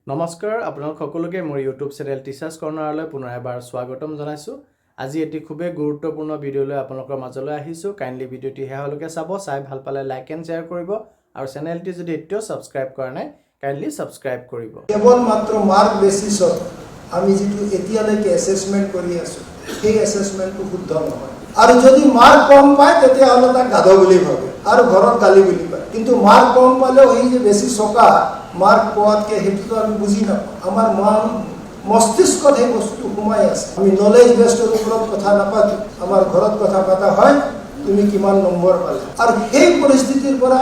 নমস্কাৰ আপোনালোক সকলোকে মোৰ ইউটিউব চেনেল টিচাৰ্ছ কৰ্ণাৰলৈ পুনৰ এবাৰ স্বাগতম জনাইছোঁ। আজি এটি খুবেই গুৰুত্বপূৰ্ণ ভিডিঅ'লৈ আপোনালোকৰ মাজলৈ আহিছোঁ। কাইণ্ডলি ভিডিঅ'টি শেষলৈকে চাব, চাই ভাল পালে লাইক এণ্ড শ্বেয়াৰ কৰিব আৰু চেনেলটি যদি এতিয়াও ছাবস্ক্ৰাইব কৰা নাই কাইণ্ডলি ছাবস্ক্ৰাইব কৰিব। কেৱল মাত্ৰ মাৰ্ক বেচিছত আমি যিটো এতিয়ালৈকে এছেছমেণ্ট কৰি আছোঁ সেই এছেছমেণ্টটো শুদ্ধ নহয়। আৰু যদি মাৰ্ক কম পায় তেতিয়াহ'লে তাক গাধ বুলি ভাবে আৰু ঘৰত গালি বুলি পায়। কিন্তু মাৰ্ক কম পালেও এই যে বেছি চকা মাৰ্ক পোৱাতকৈ সেইটোতো আমি বুজি নাপাওঁ। আমাৰ মস্তিষ্কত সেই বস্তুটো সোমাই আছে। আমি নলেজ বেছডৰ ওপৰত কথা নাপাতো, আমাৰ ঘৰত কথা পতা হয় তুমি কিমান নম্বৰ পালা। আৰু সেই পৰিস্থিতিৰ পৰা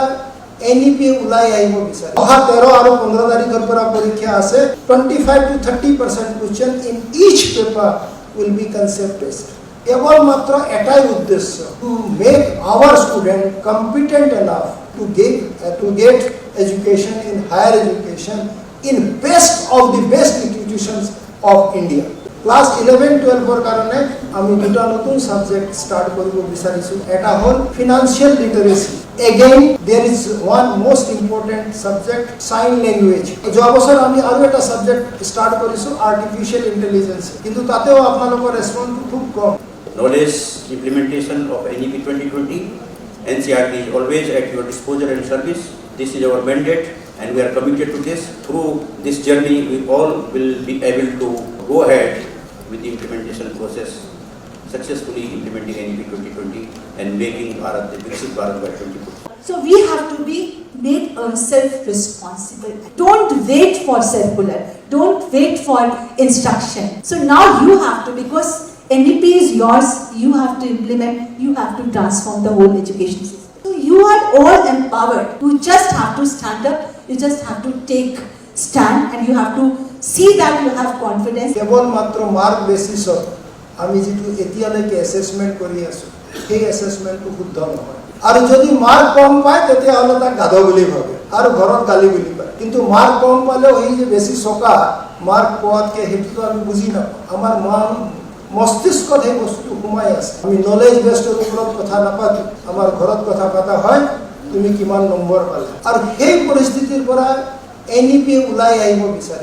NEP ওলাই আহিব বিচাৰে। অহা 13 আৰু 15 তাৰিখৰ পৰা পৰীক্ষা আছে। 25 to 30% question in each paper will be concept based. কেৱল মাত্ৰ এটাই উদ্দেশ্য, to make our student competent enough to get education in higher education in best of the best institutions of India. Class 11-12 কাৰণে আমি দুটা নতুন সাবজেক্ট স্টাৰ্ট কৰিব বিচাৰিছো। এটা হ'ল financial লিটাৰেসি। Again there is one most important subject, sign language. যোৱা বছৰ আমি আৰু এটা সাবজেক্ট স্টাৰ্ট কৰিছো, আৰ্টিফিশিয়াল ইন্টেলিজেন্স, কিন্তু তাতেও আপোনালোকৰ ৰেসপন্স খুব কম। Knowledge implementation of NEP 2020, NCERT is always at your disposal and service. This is our mandate and we are committed to this. Through this journey we all will be able to go ahead with the implementation process, successfully implementing NEP 2020 and making Bharat the Viksit Bharat by 2040. So we have to be made self-responsible. Don't wait for circular. Don't wait for instruction. So now you have to, because NEP is yours, you have to implement, you have to transform the whole education system. So you are all empowered. You just have to stand up, you just have to take stand and you have to see that you have confidence. কেৱল মাত্ৰ mark বেচিছত আমি যিটো এতিয়ালৈকে assessment কৰি আছোঁ সেই এছেছমেণ্টটো শুদ্ধ নহয়। আৰু যদি মাৰ্ক কম পায় তেতিয়াহ'লে তাক গাধ বুলি ভাবে আৰু ঘৰত গালি বুলি পায়। কিন্তু মাৰ্ক কম পালেও এই যে বেছি চকা মাৰ্ক পোৱাতকৈ সেইটোতো আমি বুজি নাপাওঁ। আমাৰ মস্তিষ্কত সেই বস্তুটো সোমাই আছে। আমি নলেজ বেছডৰ ওপৰত কথা নাপাতো, আমাৰ ঘৰত কথা পতা হয় তুমি কিমান নম্বৰ পালা। আৰু সেই পৰিস্থিতিৰ পৰা NEP ওলাই আহিব বিচাৰে।